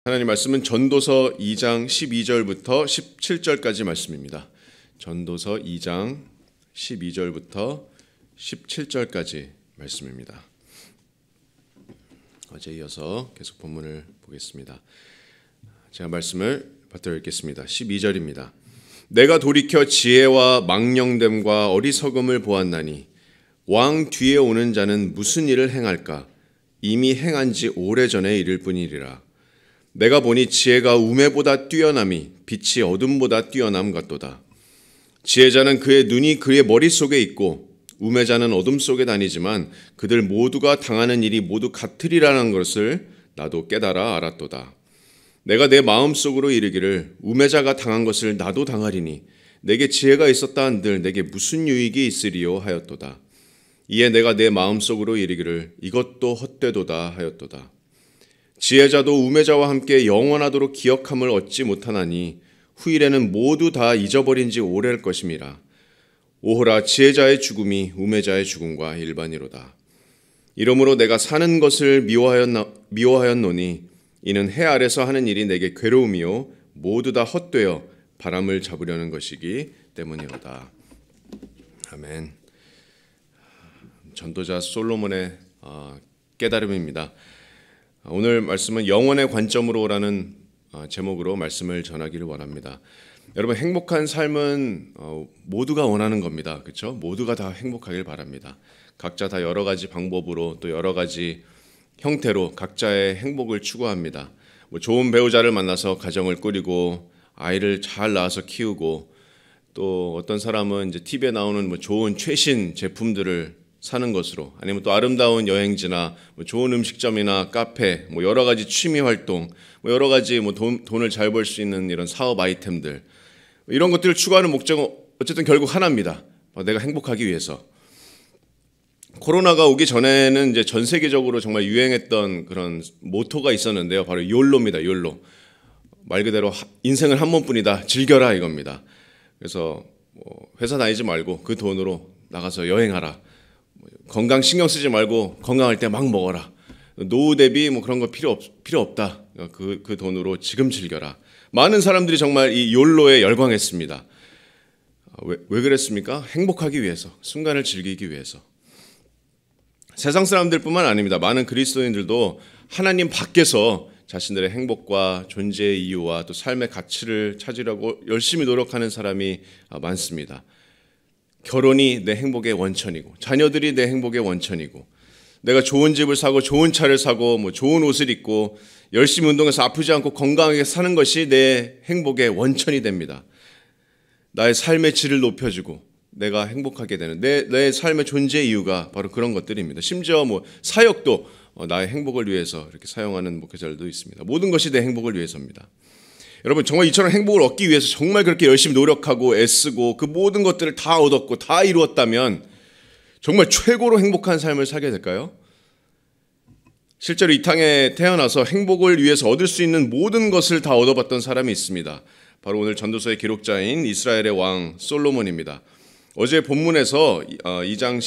하나님 말씀은 전도서 2장 12절부터 17절까지 말씀입니다. 전도서 2장 12절부터 17절까지 말씀입니다. 어제 이어서 계속 본문을 보겠습니다. 제가 말씀을 받들어 읽겠습니다. 12절입니다. 내가 돌이켜 지혜와 망령됨과 어리석음을 보았나니 왕 뒤에 오는 자는 무슨 일을 행할까? 이미 행한 지 오래전에 이를 뿐이리라. 내가 보니 지혜가 우매보다 뛰어남이 빛이 어둠보다 뛰어남 같도다. 지혜자는 그의 눈이 그의 머릿속에 있고 우매자는 어둠 속에 다니지만 그들 모두가 당하는 일이 모두 같으리라는 것을 나도 깨달아 알았도다. 내가 내 마음속으로 이르기를 우매자가 당한 것을 나도 당하리니 내게 지혜가 있었다 한들 내게 무슨 유익이 있으리요 하였도다. 이에 내가 내 마음속으로 이르기를 이것도 헛되도다 하였도다. 지혜자도 우매자와 함께 영원하도록 기억함을 얻지 못하나니 후일에는 모두 다 잊어버린 지 오래일 것임이라. 오호라 지혜자의 죽음이 우매자의 죽음과 일반이로다. 이러므로 내가 사는 것을 미워하였노니 이는 해 아래서 하는 일이 내게 괴로움이요 모두 다 헛되어 바람을 잡으려는 것이기 때문이로다. 아멘. 전도자 솔로몬의 깨달음입니다. 오늘 말씀은 영혼의 관점으로라는 제목으로 말씀을 전하기를 원합니다. 여러분, 행복한 삶은 모두가 원하는 겁니다. 그렇죠? 모두가 다 행복하길 바랍니다. 각자 다 여러 가지 방법으로 또 여러 가지 형태로 각자의 행복을 추구합니다. 좋은 배우자를 만나서 가정을 꾸리고 아이를 잘 낳아서 키우고 또 어떤 사람은 이제 TV에 나오는 좋은 최신 제품들을 사는 것으로, 아니면 또 아름다운 여행지나 좋은 음식점이나 카페, 여러 가지 취미 활동, 여러 가지 돈을 잘 벌 수 있는 이런 사업 아이템들, 이런 것들을 추구하는 목적은 어쨌든 결국 하나입니다. 내가 행복하기 위해서. 코로나가 오기 전에는 이제 전 세계적으로 정말 유행했던 그런 모토가 있었는데요. 바로 욜로입니다. 욜로. 말 그대로 인생을 한 번뿐이다. 즐겨라 이겁니다. 그래서 회사 다니지 말고 그 돈으로 나가서 여행하라. 건강 신경 쓰지 말고 건강할 때 막 먹어라. 노후 대비 그런 거 필요 없다. 그 돈으로 지금 즐겨라. 많은 사람들이 정말 이 욜로에 열광했습니다. 왜 그랬습니까? 행복하기 위해서, 순간을 즐기기 위해서. 세상 사람들뿐만 아닙니다. 많은 그리스도인들도 하나님 밖에서 자신들의 행복과 존재의 이유와 또 삶의 가치를 찾으려고 열심히 노력하는 사람이 많습니다. 결혼이 내 행복의 원천이고, 자녀들이 내 행복의 원천이고, 내가 좋은 집을 사고 좋은 차를 사고 좋은 옷을 입고 열심히 운동해서 아프지 않고 건강하게 사는 것이 내 행복의 원천이 됩니다. 나의 삶의 질을 높여주고 내가 행복하게 되는 내 삶의 존재 이유가 바로 그런 것들입니다. 심지어 사역도 나의 행복을 위해서 이렇게 사용하는 목회자들도 있습니다. 모든 것이 내 행복을 위해서입니다. 여러분, 정말 이처럼 행복을 얻기 위해서 정말 그렇게 열심히 노력하고 애쓰고 그 모든 것들을 다 얻었고 다 이루었다면 정말 최고로 행복한 삶을 살게 될까요? 실제로 이 땅에 태어나서 행복을 위해서 얻을 수 있는 모든 것을 다 얻어봤던 사람이 있습니다. 바로 오늘 전도서의 기록자인 이스라엘의 왕 솔로몬입니다. 어제 본문에서 2장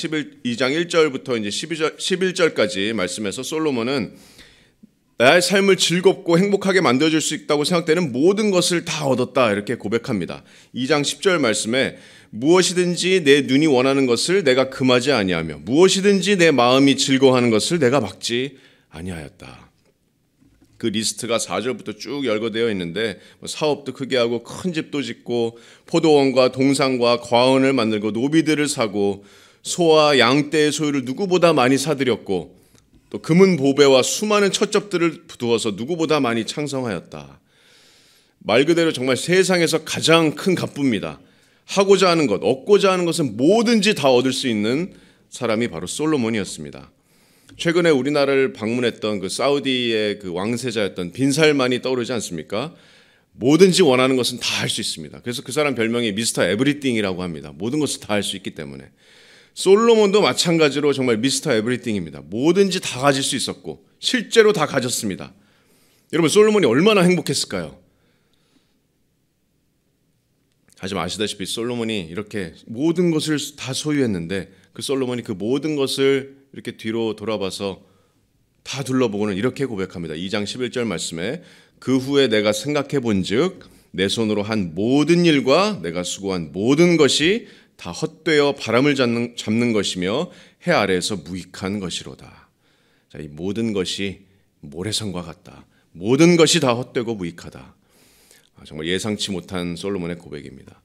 1절부터 이제 11절까지 말씀에서 솔로몬은 나의 삶을 즐겁고 행복하게 만들어줄 수 있다고 생각되는 모든 것을 다 얻었다 이렇게 고백합니다. 2장 10절 말씀에 무엇이든지 내 눈이 원하는 것을 내가 금하지 아니하며 무엇이든지 내 마음이 즐거워하는 것을 내가 막지 아니하였다. 그 리스트가 4절부터 쭉 열거되어 있는데 사업도 크게 하고 큰 집도 짓고 포도원과 동산과 과원을 만들고 노비들을 사고 소와 양떼의 소유를 누구보다 많이 사들였고 또 금은 보배와 수많은 첩첩들을 두어서 누구보다 많이 창성하였다. 말 그대로 정말 세상에서 가장 큰 갑부입니다. 하고자 하는 것, 얻고자 하는 것은 뭐든지 다 얻을 수 있는 사람이 바로 솔로몬이었습니다. 최근에 우리나라를 방문했던 그 사우디의 그 왕세자였던 빈살만이 떠오르지 않습니까? 뭐든지 원하는 것은 다 할 수 있습니다. 그래서 그 사람 별명이 미스터 에브리띵이라고 합니다. 모든 것을 다 할 수 있기 때문에. 솔로몬도 마찬가지로 정말 미스터 에브리띵입니다. 뭐든지 다 가질 수 있었고 실제로 다 가졌습니다. 여러분, 솔로몬이 얼마나 행복했을까요? 하지만 아시다시피 솔로몬이 이렇게 모든 것을 다 소유했는데 그 솔로몬이 그 모든 것을 이렇게 뒤로 돌아봐서 다 둘러보고는 이렇게 고백합니다. 2장 11절 말씀에 그 후에 내가 생각해 본즉 내 손으로 한 모든 일과 내가 수고한 모든 것이 다 헛되어 바람을 잡는 것이며 해 아래에서 무익한 것이로다. 자, 이 모든 것이 모래성과 같다. 모든 것이 다 헛되고 무익하다. 정말 예상치 못한 솔로몬의 고백입니다.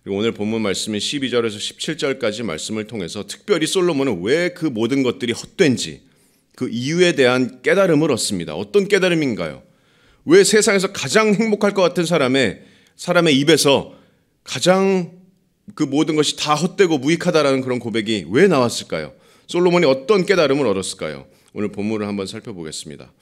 그리고 오늘 본문 말씀인 12절에서 17절까지 말씀을 통해서 특별히 솔로몬은 왜 그 모든 것들이 헛된지 그 이유에 대한 깨달음을 얻습니다. 어떤 깨달음인가요? 왜 세상에서 가장 행복할 것 같은 사람의 입에서 가장 그 모든 것이 다 헛되고 무익하다라는 그런 고백이 왜 나왔을까요? 솔로몬이 어떤 깨달음을 얻었을까요? 오늘 본문을 한번 살펴보겠습니다.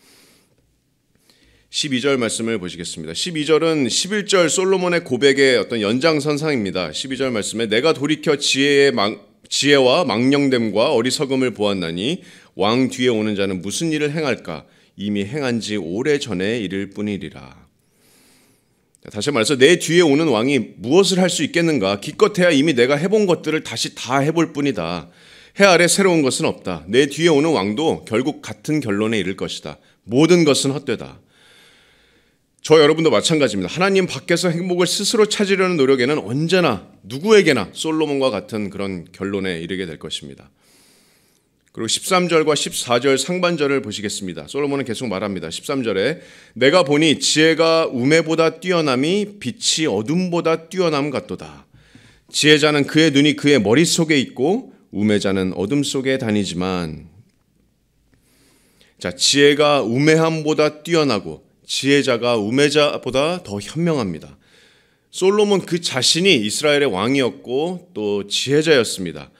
12절 말씀을 보시겠습니다. 12절은 11절 솔로몬의 고백의 어떤 연장선상입니다. 12절 말씀에 내가 돌이켜 지혜와 망령됨과 어리석음을 보았나니 왕 뒤에 오는 자는 무슨 일을 행할까? 이미 행한 지 오래전에 이를 뿐이리라. 다시 말해서 내 뒤에 오는 왕이 무엇을 할 수 있겠는가? 기껏해야 이미 내가 해본 것들을 다시 다 해볼 뿐이다. 해 아래 새로운 것은 없다. 내 뒤에 오는 왕도 결국 같은 결론에 이를 것이다. 모든 것은 헛되다. 저 여러분도 마찬가지입니다. 하나님 밖에서 행복을 스스로 찾으려는 노력에는 언제나 누구에게나 솔로몬과 같은 그런 결론에 이르게 될 것입니다. 그리고 13절과 14절 상반절을 보시겠습니다. 솔로몬은 계속 말합니다. 13절에 내가 보니 지혜가 우매보다 뛰어남이 빛이 어둠보다 뛰어남 같도다. 지혜자는 그의 눈이 그의 머릿속에 있고 우매자는 어둠 속에 다니지만 자, 지혜가 우매함보다 뛰어나고 지혜자가 우매자보다 더 현명합니다. 솔로몬 그 자신이 이스라엘의 왕이었고 또 지혜자였습니다.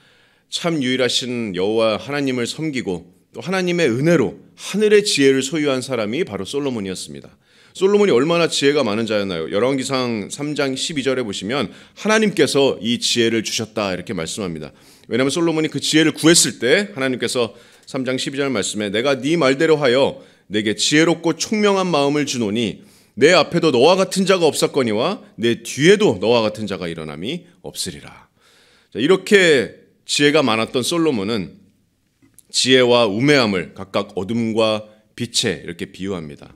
참 유일하신 여호와 하나님을 섬기고 또 하나님의 은혜로 하늘의 지혜를 소유한 사람이 바로 솔로몬이었습니다. 솔로몬이 얼마나 지혜가 많은 자였나요? 열왕기상 3장 12절에 보시면 하나님께서 이 지혜를 주셨다 이렇게 말씀합니다. 왜냐하면 솔로몬이 그 지혜를 구했을 때 하나님께서 3장 12절 말씀에 내가 네 말대로 하여 내게 지혜롭고 총명한 마음을 주노니 내 앞에도 너와 같은 자가 없었거니와 내 뒤에도 너와 같은 자가 일어남이 없으리라. 자, 이렇게 지혜가 많았던 솔로몬은 지혜와 우매함을 각각 어둠과 빛에 이렇게 비유합니다.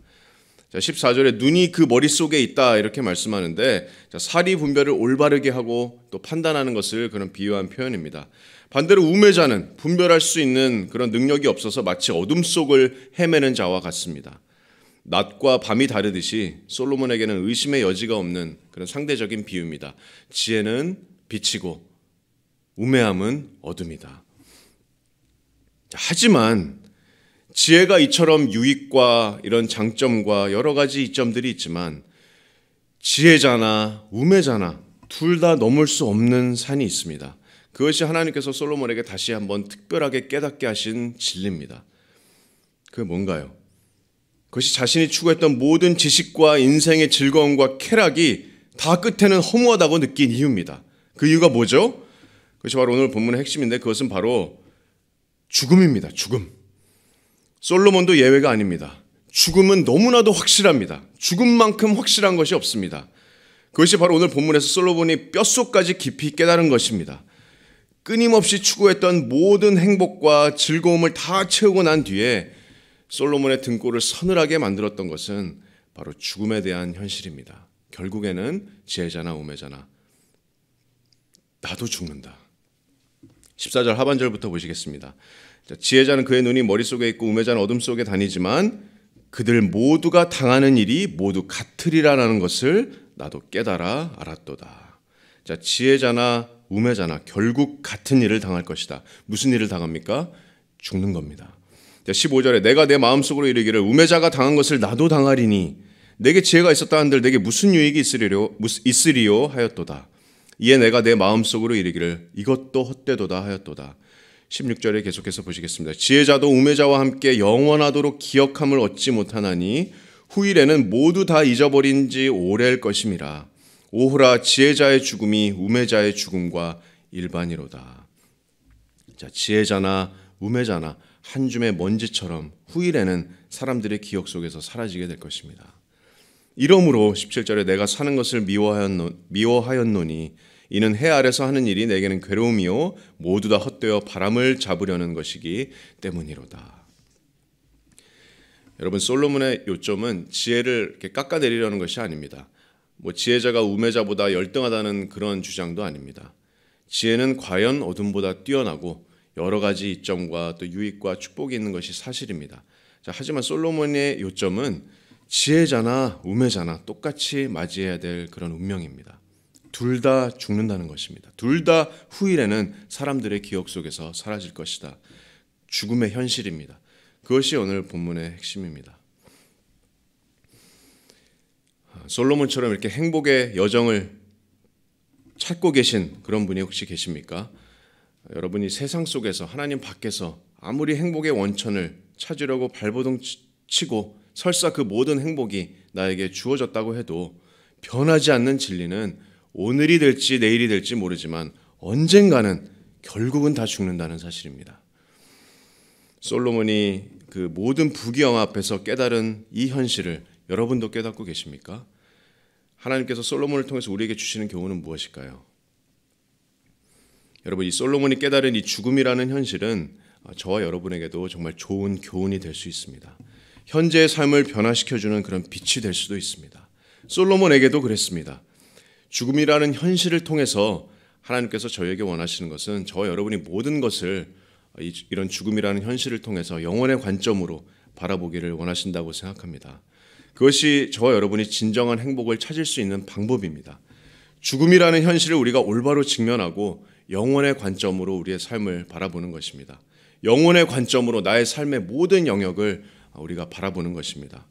자, 14절에 눈이 그 머릿속에 있다 이렇게 말씀하는데 자, 사리 분별을 올바르게 하고 또 판단하는 것을 그런 비유한 표현입니다. 반대로 우매자는 분별할 수 있는 그런 능력이 없어서 마치 어둠 속을 헤매는 자와 같습니다. 낮과 밤이 다르듯이 솔로몬에게는 의심의 여지가 없는 그런 상대적인 비유입니다. 지혜는 빛이고 우매함은 어둠이다. 하지만 지혜가 이처럼 유익과 이런 장점과 여러 가지 이점들이 있지만 지혜자나 우매자나 둘 다 넘을 수 없는 산이 있습니다. 그것이 하나님께서 솔로몬에게 다시 한번 특별하게 깨닫게 하신 진리입니다. 그게 뭔가요? 그것이 자신이 추구했던 모든 지식과 인생의 즐거움과 쾌락이 다 끝에는 허무하다고 느낀 이유입니다. 그 이유가 뭐죠? 그것이 바로 오늘 본문의 핵심인데 그것은 바로 죽음입니다. 죽음. 솔로몬도 예외가 아닙니다. 죽음은 너무나도 확실합니다. 죽음만큼 확실한 것이 없습니다. 그것이 바로 오늘 본문에서 솔로몬이 뼛속까지 깊이 깨달은 것입니다. 끊임없이 추구했던 모든 행복과 즐거움을 다 채우고 난 뒤에 솔로몬의 등골을 서늘하게 만들었던 것은 바로 죽음에 대한 현실입니다. 결국에는 지혜자나 우매자나 나도 죽는다. 14절 하반절부터 보시겠습니다. 지혜자는 그의 눈이 머릿속에 있고 우매자는 어둠 속에 다니지만 그들 모두가 당하는 일이 모두 같으리라는 것을 나도 깨달아 알았도다. 자, 지혜자나 우매자나 결국 같은 일을 당할 것이다. 무슨 일을 당합니까? 죽는 겁니다. 15절에 내가 내 마음속으로 이르기를 우매자가 당한 것을 나도 당하리니 내게 지혜가 있었다 한들 내게 무슨 유익이 있으리요 하였도다. 이에 내가 내 마음속으로 이르기를 이것도 헛되도다 하였도다. 16절에 계속해서 보시겠습니다. 지혜자도 우매자와 함께 영원하도록 기억함을 얻지 못하나니 후일에는 모두 다 잊어버린 지 오래일 것임이라. 오호라 지혜자의 죽음이 우매자의 죽음과 일반이로다. 자, 지혜자나 우매자나 한 줌의 먼지처럼 후일에는 사람들의 기억 속에서 사라지게 될 것입니다. 이러므로 17절에 내가 사는 것을 미워하였노니 이는 해 아래서 하는 일이 내게는 괴로움이요 모두 다 헛되어 바람을 잡으려는 것이기 때문이로다. 여러분, 솔로몬의 요점은 지혜를 이렇게 깎아내리려는 것이 아닙니다. 지혜자가 우매자보다 열등하다는 그런 주장도 아닙니다. 지혜는 과연 어둠보다 뛰어나고 여러 가지 이점과 또 유익과 축복이 있는 것이 사실입니다. 하지만 솔로몬의 요점은 지혜자나 우매자나 똑같이 맞이해야 될 그런 운명입니다. 둘 다 죽는다는 것입니다. 둘 다 후일에는 사람들의 기억 속에서 사라질 것이다. 죽음의 현실입니다. 그것이 오늘 본문의 핵심입니다. 솔로몬처럼 이렇게 행복의 여정을 찾고 계신 그런 분이 혹시 계십니까? 여러분이 세상 속에서 하나님 밖에서 아무리 행복의 원천을 찾으려고 발버둥 치고 설사 그 모든 행복이 나에게 주어졌다고 해도 변하지 않는 진리는 오늘이 될지 내일이 될지 모르지만 언젠가는 결국은 다 죽는다는 사실입니다. 솔로몬이 그 모든 부귀영화 앞에서 깨달은 이 현실을 여러분도 깨닫고 계십니까? 하나님께서 솔로몬을 통해서 우리에게 주시는 교훈은 무엇일까요? 여러분, 이 솔로몬이 깨달은 이 죽음이라는 현실은 저와 여러분에게도 정말 좋은 교훈이 될 수 있습니다. 현재의 삶을 변화시켜주는 그런 빛이 될 수도 있습니다. 솔로몬에게도 그랬습니다. 죽음이라는 현실을 통해서 하나님께서 저에게 원하시는 것은 저와 여러분이 모든 것을 이런 죽음이라는 현실을 통해서 영혼의 관점으로 바라보기를 원하신다고 생각합니다. 그것이 저와 여러분이 진정한 행복을 찾을 수 있는 방법입니다. 죽음이라는 현실을 우리가 올바로 직면하고 영혼의 관점으로 우리의 삶을 바라보는 것입니다. 영혼의 관점으로 나의 삶의 모든 영역을 우리가 바라보는 것입니다.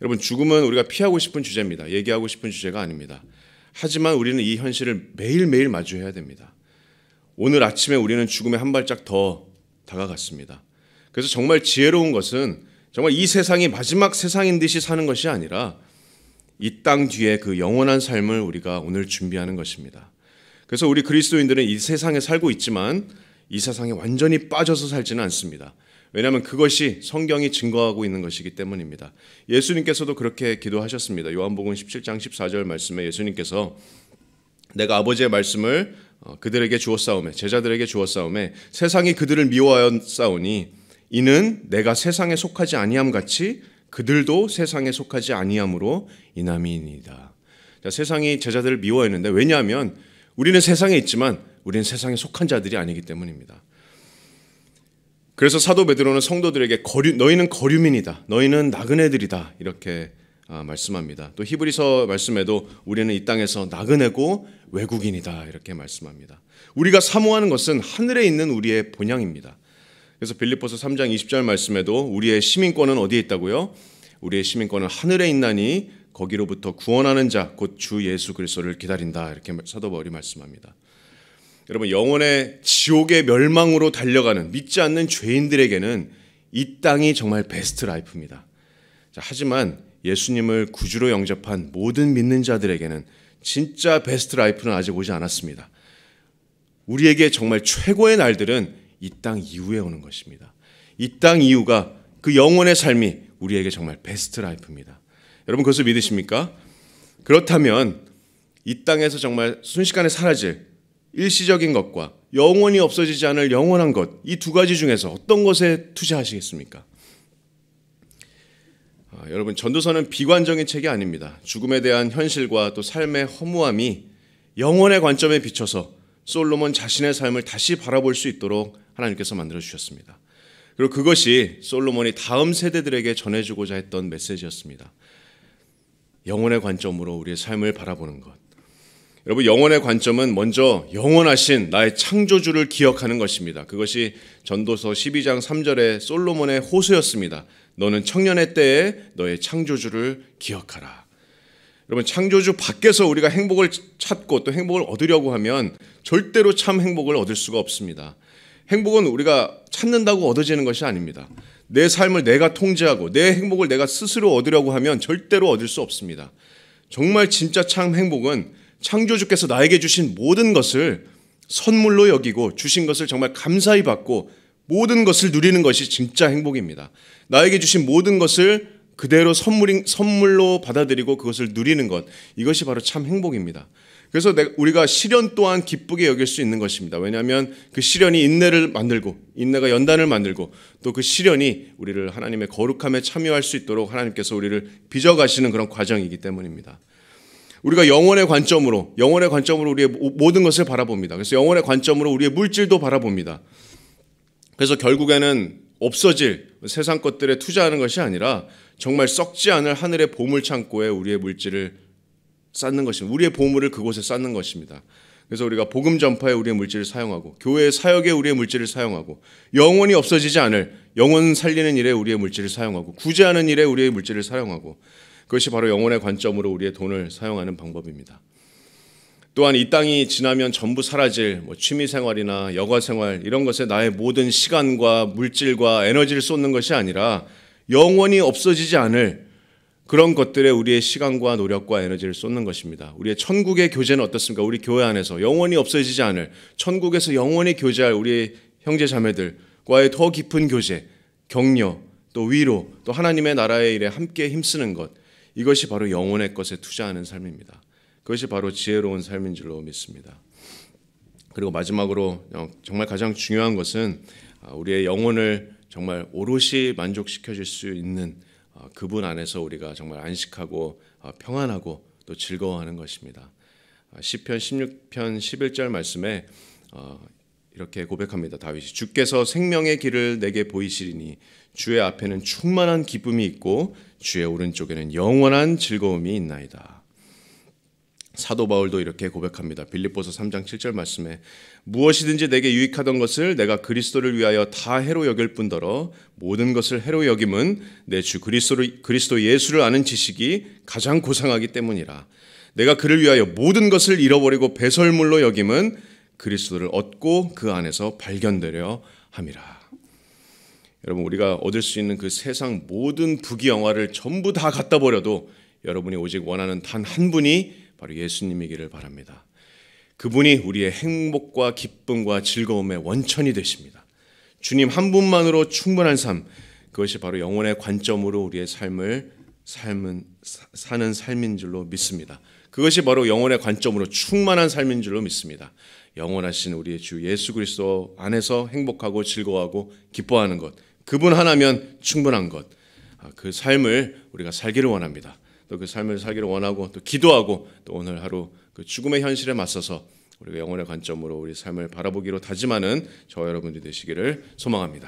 여러분, 죽음은 우리가 피하고 싶은 주제입니다. 얘기하고 싶은 주제가 아닙니다. 하지만 우리는 이 현실을 매일매일 마주해야 됩니다. 오늘 아침에 우리는 죽음에 한 발짝 더 다가갔습니다. 그래서 정말 지혜로운 것은 정말 이 세상이 마지막 세상인 듯이 사는 것이 아니라 이 땅 뒤에 그 영원한 삶을 우리가 오늘 준비하는 것입니다. 그래서 우리 그리스도인들은 이 세상에 살고 있지만 이 세상에 완전히 빠져서 살지는 않습니다. 왜냐하면 그것이 성경이 증거하고 있는 것이기 때문입니다. 예수님께서도 그렇게 기도하셨습니다. 요한복음 17장 14절 말씀에 예수님께서 내가 아버지의 말씀을 그들에게 주었사오매, 제자들에게 주었사오매 세상이 그들을 미워하였사오니 이는 내가 세상에 속하지 아니함 같이 그들도 세상에 속하지 아니함으로 인함이니이다. 세상이 제자들을 미워했는데 왜냐하면 우리는 세상에 있지만 우리는 세상에 속한 자들이 아니기 때문입니다. 그래서 사도 베드로는 성도들에게 너희는 거류민이다, 너희는 나그네들이다 이렇게 말씀합니다. 또 히브리서 말씀에도 우리는 이 땅에서 나그네고 외국인이다 이렇게 말씀합니다. 우리가 사모하는 것은 하늘에 있는 우리의 본향입니다. 그래서 빌립보서 3장 20절 말씀에도 우리의 시민권은 어디에 있다고요? 우리의 시민권은 하늘에 있나니 거기로부터 구원하는 자 곧 주 예수 그리스도를 기다린다 이렇게 사도 바울이 말씀합니다. 여러분, 영혼의 지옥의 멸망으로 달려가는 믿지 않는 죄인들에게는 이 땅이 정말 베스트 라이프입니다. 하지만 예수님을 구주로 영접한 모든 믿는 자들에게는 진짜 베스트 라이프는 아직 오지 않았습니다. 우리에게 정말 최고의 날들은 이 땅 이후에 오는 것입니다. 이 땅 이후가 그 영혼의 삶이 우리에게 정말 베스트 라이프입니다. 여러분, 그것을 믿으십니까? 그렇다면 이 땅에서 정말 순식간에 사라질 일시적인 것과 영원히 없어지지 않을 영원한 것, 이 두 가지 중에서 어떤 것에 투자하시겠습니까? 여러분, 전도서는 비관적인 책이 아닙니다. 죽음에 대한 현실과 또 삶의 허무함이 영혼의 관점에 비춰서 솔로몬 자신의 삶을 다시 바라볼 수 있도록 하나님께서 만들어 주셨습니다. 그리고 그것이 솔로몬이 다음 세대들에게 전해주고자 했던 메시지였습니다. 영혼의 관점으로 우리의 삶을 바라보는 것. 여러분, 영혼의 관점은 먼저 영원하신 나의 창조주를 기억하는 것입니다. 그것이 전도서 12장 3절의 솔로몬의 호소였습니다. 너는 청년의 때에 너의 창조주를 기억하라. 여러분, 창조주 밖에서 우리가 행복을 찾고 또 행복을 얻으려고 하면 절대로 참 행복을 얻을 수가 없습니다. 행복은 우리가 찾는다고 얻어지는 것이 아닙니다. 내 삶을 내가 통제하고 내 행복을 내가 스스로 얻으려고 하면 절대로 얻을 수 없습니다. 정말 진짜 참 행복은 창조주께서 나에게 주신 모든 것을 선물로 여기고 주신 것을 정말 감사히 받고 모든 것을 누리는 것이 진짜 행복입니다. 나에게 주신 모든 것을 그대로 선물로 받아들이고 그것을 누리는 것, 이것이 바로 참 행복입니다. 그래서 우리가 시련 또한 기쁘게 여길 수 있는 것입니다. 왜냐하면 그 시련이 인내를 만들고, 인내가 연단을 만들고, 또 그 시련이 우리를 하나님의 거룩함에 참여할 수 있도록 하나님께서 우리를 빚어가시는 그런 과정이기 때문입니다. 우리가 영혼의 관점으로 우리의 모든 것을 바라봅니다. 그래서 영혼의 관점으로 우리의 물질도 바라봅니다. 그래서 결국에는 없어질 세상 것들에 투자하는 것이 아니라 정말 썩지 않을 하늘의 보물 창고에 우리의 물질을 쌓는 것입니다. 우리의 보물을 그곳에 쌓는 것입니다. 그래서 우리가 복음 전파에 우리의 물질을 사용하고, 교회의 사역에 우리의 물질을 사용하고, 영원히 없어지지 않을 영혼 살리는 일에 우리의 물질을 사용하고, 구제하는 일에 우리의 물질을 사용하고, 그것이 바로 영혼의 관점으로 우리의 돈을 사용하는 방법입니다. 또한 이 땅이 지나면 전부 사라질 취미생활이나 여가생활 이런 것에 나의 모든 시간과 물질과 에너지를 쏟는 것이 아니라 영원히 없어지지 않을 그런 것들에 우리의 시간과 노력과 에너지를 쏟는 것입니다. 우리의 천국의 교제는 어떻습니까? 우리 교회 안에서 영원히 없어지지 않을, 천국에서 영원히 교제할 우리의 형제 자매들과의 더 깊은 교제, 격려, 또 위로, 또 하나님의 나라의 일에 함께 힘쓰는 것, 이것이 바로 영혼의 것에 투자하는 삶입니다. 그것이 바로 지혜로운 삶인 줄로 믿습니다. 그리고 마지막으로 정말 가장 중요한 것은 우리의 영혼을 정말 오롯이 만족시켜줄 수 있는 그분 안에서 우리가 정말 안식하고 평안하고 또 즐거워하는 것입니다. 시편 16편 11절 말씀에 이렇게 고백합니다. 다윗이 주께서 생명의 길을 내게 보이시리니 주의 앞에는 충만한 기쁨이 있고 주의 오른쪽에는 영원한 즐거움이 있나이다. 사도 바울도 이렇게 고백합니다. 빌립보서 3장 7절 말씀에 무엇이든지 내게 유익하던 것을 내가 그리스도를 위하여 다 해로 여길 뿐더러 모든 것을 해로 여김은 내 주 그리스도 예수를 아는 지식이 가장 고상하기 때문이라. 내가 그를 위하여 모든 것을 잃어버리고 배설물로 여김은 그리스도를 얻고 그 안에서 발견되려 함이라. 여러분, 우리가 얻을 수 있는 그 세상 모든 부귀영화를 전부 다 갖다 버려도 여러분이 오직 원하는 단 한 분이 바로 예수님이기를 바랍니다. 그분이 우리의 행복과 기쁨과 즐거움의 원천이 되십니다. 주님 한 분만으로 충분한 삶, 그것이 바로 영혼의 관점으로 우리의 삶을 사는 삶인 줄로 믿습니다. 그것이 바로 영혼의 관점으로 충만한 삶인 줄로 믿습니다. 영원하신 우리의 주 예수 그리스도 안에서 행복하고 즐거워하고 기뻐하는 것, 그분 하나면 충분한 것, 그 삶을 우리가 살기를 원합니다. 또 그 삶을 살기를 원하고 또 기도하고 또 오늘 하루 그 죽음의 현실에 맞서서 우리가 영혼의 관점으로 우리 삶을 바라보기로 다짐하는 저와 여러분들이 되시기를 소망합니다.